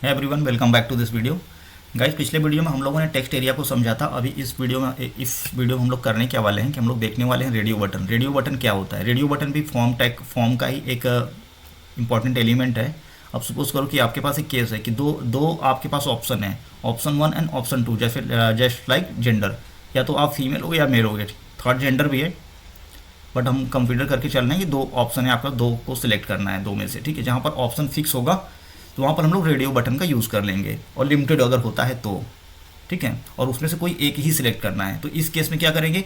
है everyone, welcome back to this video. Guys, पिछले video में हम लोगों ने टेक्स्ट एरिया को समझा था। अभी इस वीडियो में हम लोग करने क्या वाले हैं कि हम लोग देखने वाले हैं रेडियो बटन। रेडियो बटन क्या होता है? रेडियो बटन भी फॉर्म का ही एक इंपॉर्टेंट एलिमेंट है। अब सपोज करो कि आपके पास एक केस है कि दो आपके पास ऑप्शन है, ऑप्शन 1 एंड ऑप्शन 2, जैसे जस्ट लाइक जेंडर, या तो आप फीमेल हो या मेल हो गए। थर्ड जेंडर भी है, बट हम कंसिडर करके चल रहे हैं कि दो ऑप्शन है आपका, दो को सिलेक्ट करना है, दो में से, ठीक है। जहाँ पर ऑप्शन फिक्स होगा तो वहाँ पर हम लोग रेडियो बटन का यूज़ कर लेंगे, और लिमिटेड अगर होता है तो, ठीक है, और उसमें से कोई एक ही सिलेक्ट करना है। तो इस केस में क्या करेंगे,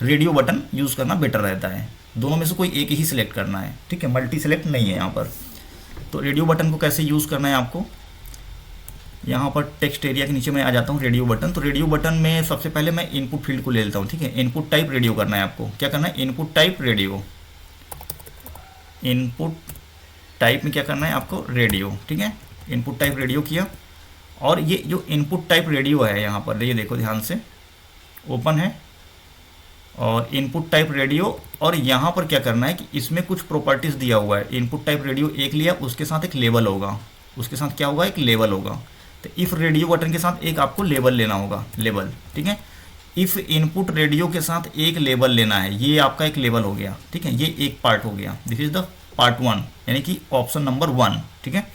रेडियो बटन यूज़ करना बेटर रहता है। दोनों में से कोई एक ही सिलेक्ट करना है, ठीक है, मल्टी सेलेक्ट नहीं है यहाँ पर। तो रेडियो बटन को कैसे यूज़ करना है आपको, यहाँ पर टेक्स्ट एरिया के नीचे मैं आ जाता हूँ, रेडियो बटन। तो रेडियो बटन में सबसे पहले मैं इनपुट फील्ड को ले लेता हूँ, ठीक है। इनपुट टाइप रेडियो करना है आपको। क्या करना है? Input type radio. Input type में क्या करना है आपको? रेडियो, ठीक है। इनपुट टाइप रेडियो किया, और ये जो इनपुट टाइप रेडियो है यहाँ पर, ये देखो ध्यान से, ओपन है, और इनपुट टाइप रेडियो। और यहाँ पर क्या करना है कि इसमें कुछ प्रॉपर्टीज़ दिया हुआ है। इनपुट टाइप रेडियो एक लिया, उसके साथ एक लेबल होगा, उसके साथ क्या होगा? एक लेबल होगा। तो इफ़ रेडियो बटन के साथ एक आपको लेबल लेना होगा, लेबल, ठीक है। इफ़ इनपुट रेडियो के साथ एक लेबल लेना है, ये आपका एक लेबल हो गया, ठीक है, ये एक पार्ट हो गया। दिस इज द पार्ट 1, यानी कि ऑप्शन नंबर 1, ठीक है।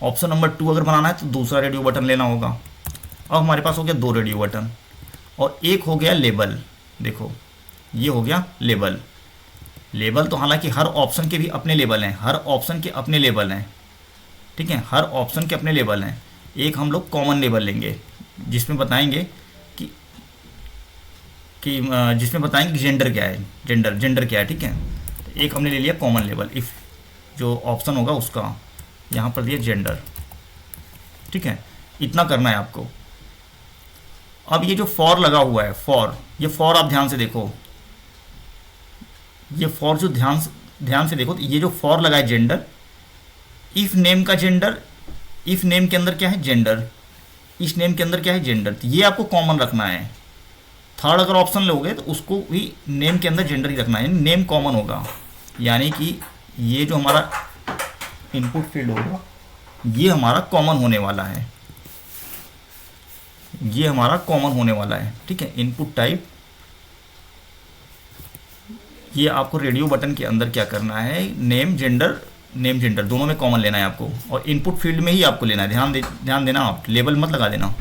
ऑप्शन नंबर 2 अगर बनाना है तो दूसरा रेडियो बटन लेना होगा। अब हमारे पास हो गया 2 रेडियो बटन, और एक हो गया लेबल। देखो, ये हो गया लेबल। लेबल तो हालांकि हर ऑप्शन के भी अपने लेबल हैं, हर ऑप्शन के अपने लेबल हैं, ठीक है, हर ऑप्शन के अपने लेबल हैं। एक हम लोग कॉमन लेबल लेंगे, जिसमें बताएंगे कि जिसमें बताएंगे कि जेंडर क्या है, जेंडर क्या है, ठीक है। तो एक हमने ले लिया कॉमन लेबल, इफ़ जो ऑप्शन होगा उसका, यहाँ पर दिया जेंडर, ठीक है। इतना करना है आपको। अब ये जो फॉर लगा हुआ है, फॉर, ये फॉर आप ध्यान से देखो, ये फॉर जो ध्यान से देखो, तो ये जो फॉर लगा है जेंडर, इफ नेम का जेंडर, इफ नेम के अंदर क्या है? जेंडर। इस नेम के अंदर क्या है? जेंडर। तो ये आपको कॉमन रखना है। थर्ड अगर ऑप्शन लोगे तो उसको भी नेम के अंदर जेंडर ही रखना है, नेम कॉमन होगा। यानी कि ये जो हमारा इनपुट फील्ड होगा, ये हमारा कॉमन होने वाला है, ये हमारा कॉमन होने वाला है, ठीक है। इनपुट टाइप, ये आपको रेडियो बटन के अंदर क्या करना है, नेम जेंडर दोनों में कॉमन लेना है आपको, और इनपुट फील्ड में ही आपको लेना है। ध्यान देना, आप लेबल मत लगा देना।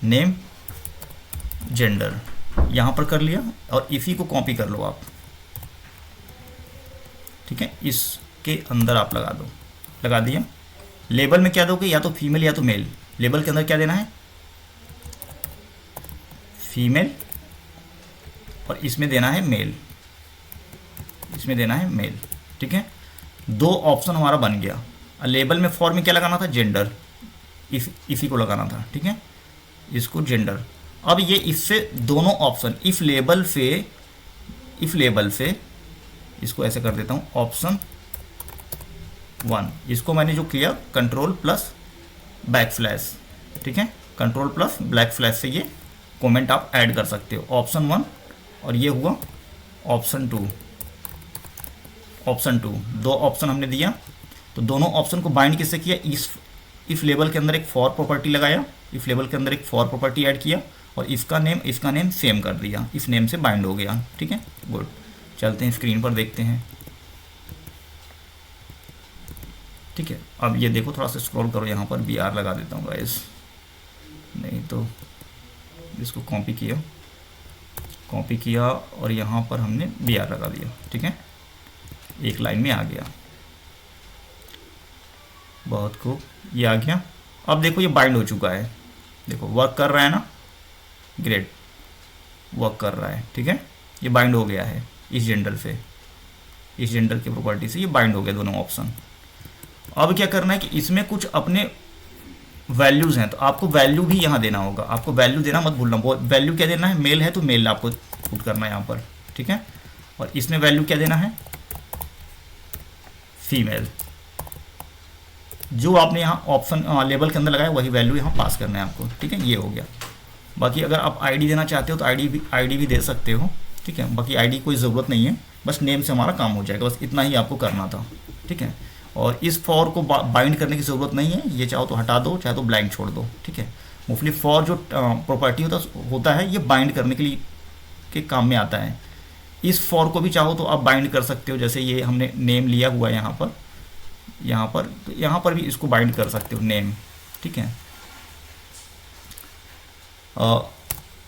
नेम जेंडर यहाँ पर कर लिया, और इसी को कॉपी कर लो आप, ठीक है, इसके अंदर आप लगा दिया। लेबल में क्या दोगे? या तो फीमेल या तो मेल। लेबल के अंदर क्या देना है? फीमेल, और इसमें देना है मेल, इसमें देना है मेल, ठीक है। 2 ऑप्शन हमारा बन गया। लेबल में फॉर में क्या लगाना था? जेंडर, इसी को लगाना था, ठीक है, इसको जेंडर। अब ये इससे दोनों ऑप्शन, इफ लेबल से इसको ऐसे कर देता हूँ, ऑप्शन 1, इसको मैंने जो किया कंट्रोल प्लस बैक स्लैश, ठीक है, कंट्रोल प्लस ब्लैक स्लैश से ये कमेंट आप ऐड कर सकते हो, ऑप्शन 1, और ये हुआ ऑप्शन 2। ऑप्शन 2, 2 ऑप्शन हमने दिया। तो दोनों ऑप्शन को बाइंड किससे किया? इफ लेबल के अंदर एक फॉर प्रॉपर्टी लगाया, इफ लेबल के अंदर एक फॉर प्रॉपर्टी ऐड किया, और इसका नेम सेम कर दिया, इस नेम से बाइंड हो गया, ठीक है। गुड, चलते हैं स्क्रीन पर देखते हैं, ठीक है। अब ये देखो, थोड़ा सा स्क्रॉल करो, यहाँ पर BR लगा देता हूँ गाइस, नहीं तो इसको कॉपी किया और यहाँ पर हमने BR लगा दिया, ठीक है, एक लाइन में आ गया। बहुत खूब, ये आ गया। अब देखो ये बाइंड हो चुका है, देखो वर्क कर रहा है ना, ग्रेट, वर्क कर रहा है, ठीक है। ये बाइंड हो गया है इस जेंडर से, इस जेंडर की प्रॉपर्टी से ये बाइंड हो गया दोनों ऑप्शन। अब क्या करना है कि इसमें कुछ अपने वैल्यूज़ हैं, तो आपको वैल्यू भी यहाँ देना होगा। आपको वैल्यू देना मत भूलना। वैल्यू क्या देना है? मेल है तो मेल आपको पुट करना है यहाँ पर, ठीक है। और इसमें वैल्यू क्या देना है? फीमेल। जो आपने यहाँ ऑप्शन लेबल के अंदर लगाया वही वैल्यू यहाँ पास करना है आपको, ठीक है। ये हो गया। बाकी अगर आप आईडी देना चाहते हो तो आईडी भी दे सकते हो, ठीक है। बाकी आईडी कोई ज़रूरत नहीं है, बस नेम से हमारा काम हो जाएगा, बस इतना ही आपको करना था, ठीक है। और इस फॉर को बाइंड करने की ज़रूरत नहीं है, ये चाहो तो हटा दो, चाहे तो ब्लैंक छोड़ दो, ठीक है। मोस्टली फॉर जो प्रॉपर्टी होता है ये बाइंड करने के लिए के काम में आता है। इस फॉर को भी चाहो तो आप बाइंड कर सकते हो, जैसे ये हमने नेम लिया हुआ है यहाँ पर तो यहाँ पर भी इसको बाइंड कर सकते हो नेम, ठीक है।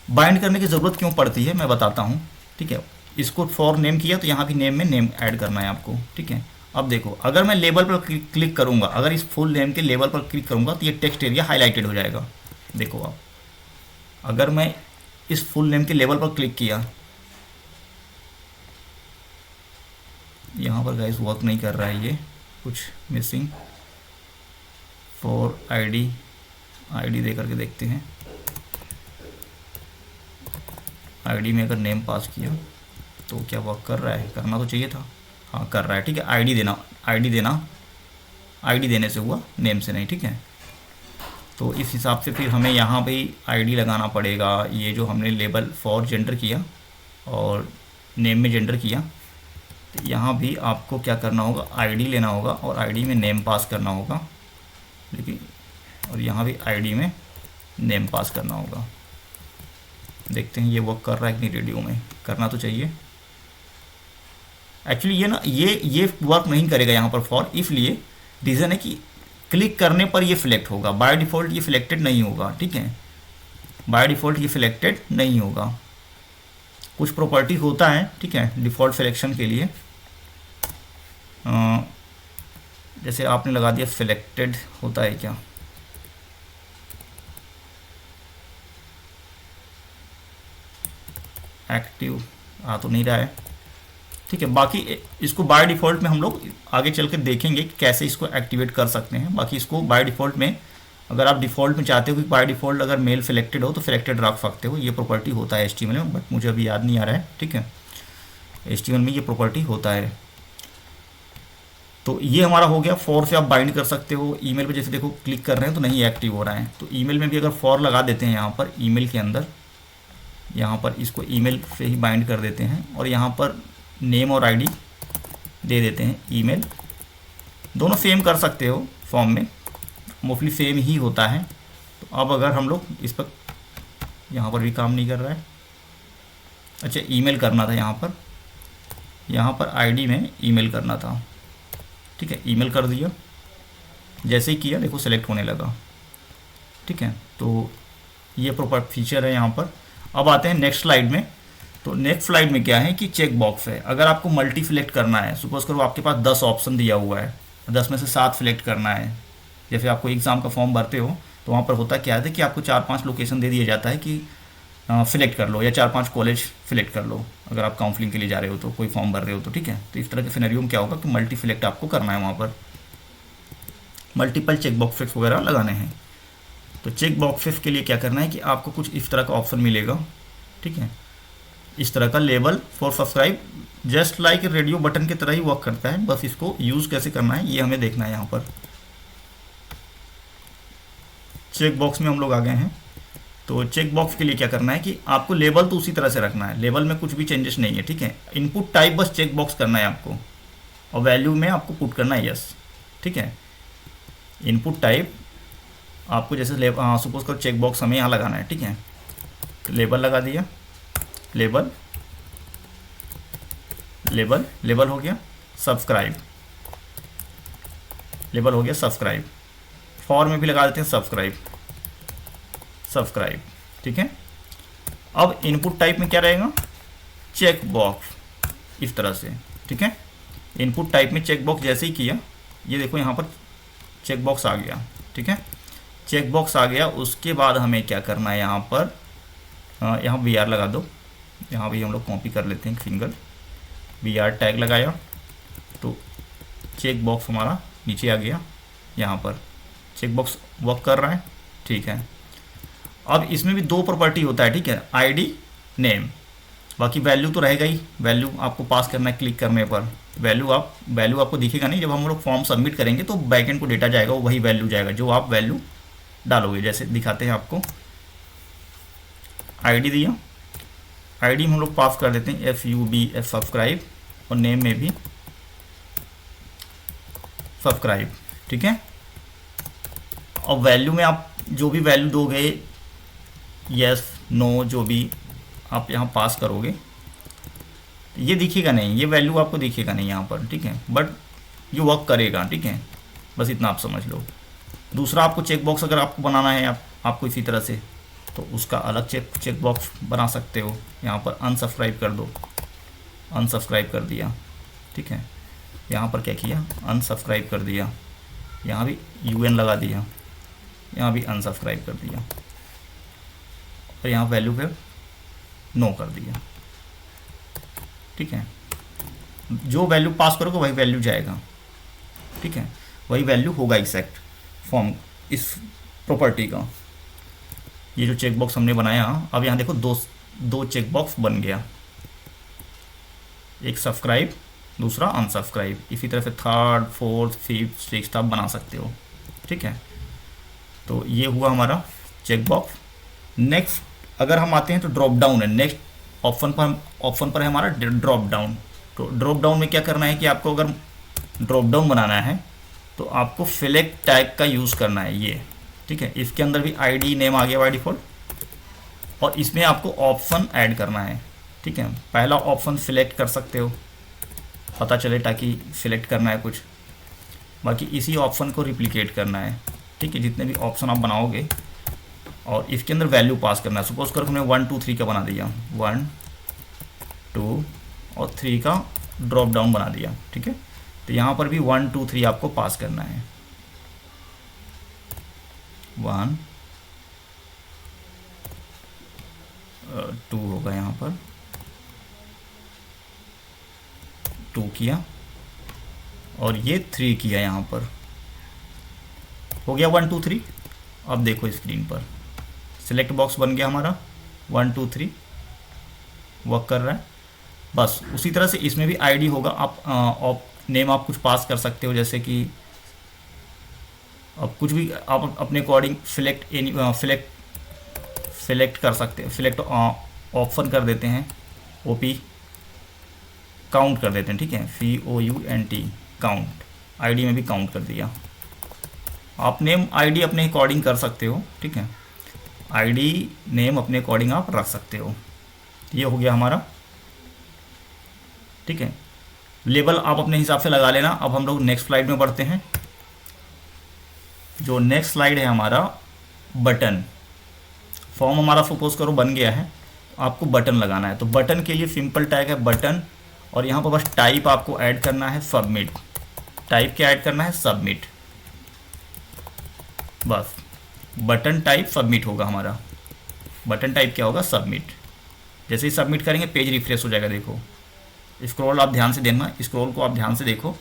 बाइंड करने की ज़रूरत क्यों पड़ती है मैं बताता हूँ, ठीक है। इसको फॉर नेम किया तो यहाँ भी नेम में नेम ऐड करना है आपको, ठीक है। अब देखो, अगर मैं लेबल पर क्लिक करूँगा, अगर इस फुल नेम के लेबल पर क्लिक करूँगा तो ये टेक्स्ट एरिया हाईलाइटेड हो जाएगा। देखो आप, अगर मैं इस फुल नेम के लेबल पर क्लिक किया, यहाँ पर गाइस वर्क नहीं कर रहा है, ये कुछ मिसिंग। फॉर आईडी दे करके देखते हैं। आईडी में अगर नेम पास किया तो क्या वर्क कर रहा है? करना तो चाहिए था, हाँ कर रहा है, ठीक है। आईडी देने से हुआ, नेम से नहीं, ठीक है। तो इस हिसाब से फिर हमें यहाँ पे आईडी लगाना पड़ेगा। ये जो हमने लेबल फॉर जेंडर किया और नेम में जेंडर किया, तो यहाँ भी आपको क्या करना होगा, आईडी लेना होगा और आईडी में नेम पास करना होगा, लेकिन और यहाँ भी आईडी में नेम पास करना होगा। देखते हैं ये वर्क कर रहा है कि नहीं। रेडियो में करना तो चाहिए। एक्चुअली ये ना ये वर्क नहीं करेगा यहाँ पर फॉर, इसलिए रीज़न है कि क्लिक करने पर ये सिलेक्ट होगा, बाय डिफ़ॉल्ट ये सिलेक्टेड नहीं होगा, ठीक है। बाय डिफ़ॉल्ट ये सिलेक्टेड नहीं होगा। कुछ प्रॉपर्टी होता है, ठीक है, डिफ़ॉल्ट सिलेक्शन के लिए। जैसे आपने लगा दिया सिलेक्टेड, होता है क्या, एक्टिव आ तो नहीं रहा है, ठीक है। बाकी इसको बाय डिफ़ॉल्ट में हम लोग आगे चल कर देखेंगे कि कैसे इसको एक्टिवेट कर सकते हैं। बाकी इसको बाय डिफ़ॉल्ट में, अगर आप डिफ़ॉल्ट में चाहते हो कि बाय डिफ़ॉल्ट अगर मेल सिलेक्टेड हो तो सिलेक्टेड रख सकते हो। ये प्रॉपर्टी होता है HTML में, बट मुझे अभी याद नहीं आ रहा है, ठीक है। HTML में ये प्रॉपर्टी होता है। तो ये हमारा हो गया। फॉर से आप बाइंड कर सकते हो। ईमेल पे जैसे देखो क्लिक कर रहे हैं तो नहीं एक्टिव हो रहा है, तो ईमेल में भी अगर फॉर लगा देते हैं यहाँ पर, ईमेल के अंदर यहाँ पर इसको ईमेल से ही बाइंड कर देते हैं और यहाँ पर नेम और आईडी दे देते हैं। ईमेल दोनों सेम कर सकते हो फॉर्म में, मोस्टली सेम ही होता है। तो अब अगर हम लोग इस पर, यहाँ पर भी काम नहीं कर रहा है, अच्छा ईमेल करना था यहाँ पर आईडी में ईमेल करना था, ठीक है। ईमेल कर दिया, जैसे ही किया देखो सेलेक्ट होने लगा, ठीक है। तो ये प्रॉपर फीचर है यहाँ पर। अब आते हैं नेक्स्ट स्लाइड में। तो नेक्स्ट स्लाइड में क्या है कि चेक बॉक्स है। अगर आपको मल्टी सिलेक्ट करना है, सपोज करो आपके पास 10 ऑप्शन दिया हुआ है, 10 में से 7 सिलेक्ट करना है। जैसे आपको एग्ज़ाम का फॉर्म भरते हो तो वहाँ पर होता क्या है कि आपको 4-5 लोकेशन दे दिया जाता है कि सिलेक्ट कर लो, या 4-5 कॉलेज सिलेक्ट कर लो अगर आप काउंसलिंग के लिए जा रहे हो तो, कोई फॉर्म भर रहे हो तो, ठीक है। तो इस तरह के सिनेरियो में क्या होगा कि मल्टी सिलेक्ट आपको करना है, वहाँ पर मल्टीपल चेक बॉक्सेस वगैरह लगाने हैं। तो चेक बॉक्सेस के लिए क्या करना है कि आपको कुछ इस तरह का ऑप्शन मिलेगा, ठीक है। इस तरह का label for subscribe, just like radio button की तरह ही वर्क करता है, बस इसको यूज़ कैसे करना है ये हमें देखना है। यहाँ पर चेक बॉक्स में हम लोग आ गए हैं। तो चेक बॉक्स के लिए क्या करना है कि आपको लेबल तो उसी तरह से रखना है, लेबल में कुछ भी चेंजेस नहीं है, ठीक है। इनपुट टाइप बस चेक बॉक्स करना है आपको, और वैल्यू में आपको पुट करना है यस, ठीक है। इनपुट टाइप आपको जैसे सपोज करो चेक बॉक्स हमें यहाँ लगाना है, ठीक है। तो लेबल लगा दिया, लेबल हो गया सब्सक्राइब, लेबल हो गया सब्सक्राइब। फॉर में भी लगा देते हैं सब्सक्राइब, ठीक है। अब इनपुट टाइप में क्या रहेगा, चेक बॉक्स, इस तरह से, ठीक है। इनपुट टाइप में चेक बॉक्स जैसे ही किया, ये देखो यहाँ पर चेक बॉक्स आ गया, ठीक है। चेक बॉक्स आ गया, उसके बाद हमें क्या करना है, यहाँ पर यहाँ BR लगा दो। यहाँ भी हम लोग कॉपी कर लेते हैं, सिंगल BR टैग लगाया तो चेक बॉक्स हमारा नीचे आ गया। यहाँ पर चेक बॉक्स वर्क कर रहा है, ठीक है। अब इसमें भी 2 प्रॉपर्टी होता है, ठीक है, आईडी नेम। बाकी वैल्यू तो रहेगा ही, वैल्यू आपको पास करना है क्लिक करने पर। वैल्यू आपको दिखेगा नहीं, जब हम लोग फॉर्म सबमिट करेंगे तो बैकएंड को डेटा जाएगा, वही वैल्यू जाएगा जो आप वैल्यू डालोगे। जैसे दिखाते हैं आपको, आईडी दिया, आईडी में हम लोग पास कर देते हैं FUB सब्सक्राइब, और नेम में भी सब्सक्राइब, ठीक है। और वैल्यू में आप जो भी वैल्यू दोगे, यस नो जो भी आप यहाँ पास करोगे, ये दिखेगा नहीं, ये वैल्यू आपको दिखेगा नहीं यहाँ पर, ठीक है, बट ये वर्क करेगा, ठीक है, बस इतना आप समझ लो। दूसरा आपको चेक बॉक्स अगर आपको बनाना है आपको इसी तरह से, तो उसका अलग चेक बॉक्स बना सकते हो। यहाँ पर अनसब्सक्राइब कर दो, अनसब्सक्राइब कर दिया, ठीक है। यहाँ पर क्या किया, अनसब्सक्राइब कर दिया, यहाँ भी UN लगा दिया, यहाँ भी अनसब्सक्राइब कर दिया, और यहाँ वैल्यू पे नो कर दिया, ठीक है। जो वैल्यू पास करोगे वही वैल्यू जाएगा, ठीक है, वही वैल्यू होगा एग्जैक्ट फॉर्म इस प्रॉपर्टी का। ये जो चेक बॉक्स हमने बनाया, अब यहाँ देखो दो चेक बॉक्स बन गया, एक सब्सक्राइब, दूसरा अनसब्सक्राइब। इसी तरह से थर्ड, फोर्थ, फिफ्थ, सिक्स्थ आप बना सकते हो, ठीक है। तो ये हुआ हमारा चेक बॉक्स। नेक्स्ट अगर हम आते हैं तो ड्रॉप डाउन है, नेक्स्ट ऑप्शन पर है हमारा ड्रॉप डाउन। तो ड्रॉप डाउन में क्या करना है कि आपको अगर ड्रॉप डाउन बनाना है तो आपको सिलेक्ट टाइप का यूज़ करना है ये, ठीक है। इसके अंदर भी ID नेम आ गया बाय डिफ़ॉल्ट, और इसमें आपको ऑप्शन ऐड करना है, ठीक है। पहला ऑप्शन सिलेक्ट कर सकते हो, पता चले ताकि सिलेक्ट करना है कुछ, बाकी इसी ऑप्शन को रिप्लिकेट करना है, ठीक है। जितने भी ऑप्शन आप बनाओगे और इसके अंदर वैल्यू पास करना है। सपोज करो हमने 1 2 3 का बना दिया, 1 2 और 3 का ड्रॉप डाउन बना दिया, ठीक है। तो यहाँ पर भी 1 2 3 आपको पास करना है, 1 2 होगा यहाँ पर, 2 किया और ये 3 किया, यहाँ पर हो गया 1 2 3। अब देखो स्क्रीन पर सिलेक्ट बॉक्स बन गया हमारा, 1 2 3 वर्क कर रहा है। बस उसी तरह से इसमें भी ID होगा। आप नेम आप कुछ पास कर सकते हो, जैसे कि अब कुछ भी आप अपने अकॉर्डिंग सिलेक्ट कर सकते हैं। सिलेक्ट ऑप्शन कर देते हैं, OP काउंट कर देते हैं, ठीक है, COUNT काउंट, ID में भी काउंट कर दिया। आप नेम ID अपने अकॉर्डिंग कर सकते हो, ठीक है, ID नेम अपने अकॉर्डिंग आप रख सकते हो। ये हो गया हमारा, ठीक है। लेबल आप अपने हिसाब से लगा लेना। अब हम लोग नेक्स्ट स्लाइड में बढ़ते हैं। जो नेक्स्ट स्लाइड है हमारा बटन। फॉर्म हमारा सपोज करो बन गया है, आपको बटन लगाना है। तो बटन के लिए सिंपल टैग है बटन, और यहाँ पर बस टाइप आपको ऐड करना है सबमिट। टाइप क्या ऐड करना है, सबमिट। बस बटन टाइप सबमिट होगा हमारा। बटन टाइप क्या होगा, सबमिट। जैसे ही सबमिट करेंगे पेज रिफ्रेश हो जाएगा। देखो स्क्रॉल आप ध्यान से देना, स्क्रॉल को आप ध्यान से देखो,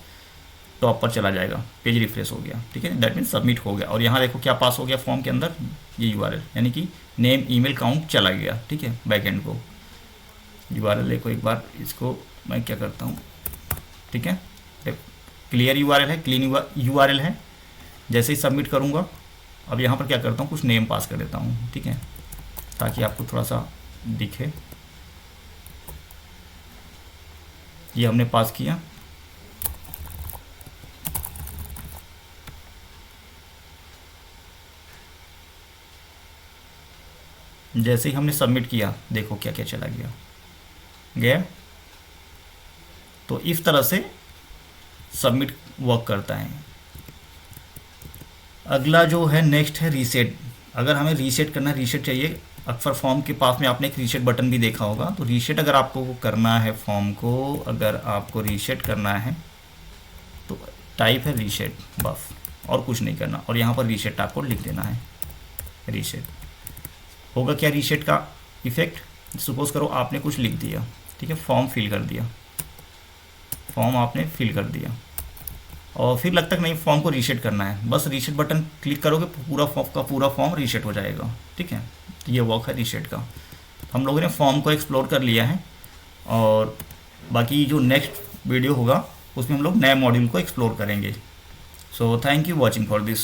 टॉप पर चला जाएगा, पेज रिफ्रेश हो गया, ठीक है। दैट मीन सबमिट हो गया। और यहाँ देखो क्या पास हो गया फॉर्म के अंदर, ये URL, यानी कि नेम ईमेल काउंट चला गया, ठीक है, बैकएंड को। URL देखो एक बार, इसको मैं क्या करता हूँ, ठीक है, क्लियर URL है, क्लीन URL है। जैसे ही सबमिट करूँगा, अब यहाँ पर क्या करता हूँ, कुछ नेम पास कर देता हूँ, ठीक है, ताकि आपको थोड़ा सा दिखे। ये हमने पास किया। जैसे ही हमने सबमिट किया, देखो क्या क्या चला गया। तो इस तरह से सबमिट वर्क करता है। अगला जो है नेक्स्ट है रीसेट। अगर हमें रीसेट करना, रीसेट चाहिए, अक्सर फॉर्म के पास में आपने एक रीसेट बटन भी देखा होगा। तो रीसेट अगर आपको करना है फॉर्म को, अगर आपको रीसेट करना है तो टाइप है रीसेट, बस, और कुछ नहीं करना। और यहाँ पर रीसेट आपको लिख देना है। रीसेट होगा क्या, रीसेट का इफेक्ट, सपोज करो आपने कुछ लिख दिया, ठीक है, फॉर्म फिल कर दिया, फॉर्म आपने फिल कर दिया, और फिर लगता है नहीं फॉर्म को रीसेट करना है, बस रीसेट बटन क्लिक करोगे, पूरा फॉर्म का पूरा फॉर्म रीसेट हो जाएगा, ठीक है। ये वर्क है रीसेट का। हम लोगों ने फॉर्म को एक्सप्लोर कर लिया है, और बाकी जो नेक्स्ट वीडियो होगा उसमें हम लोग नए मॉड्यूल को एक्सप्लोर करेंगे। So thank you watching for this.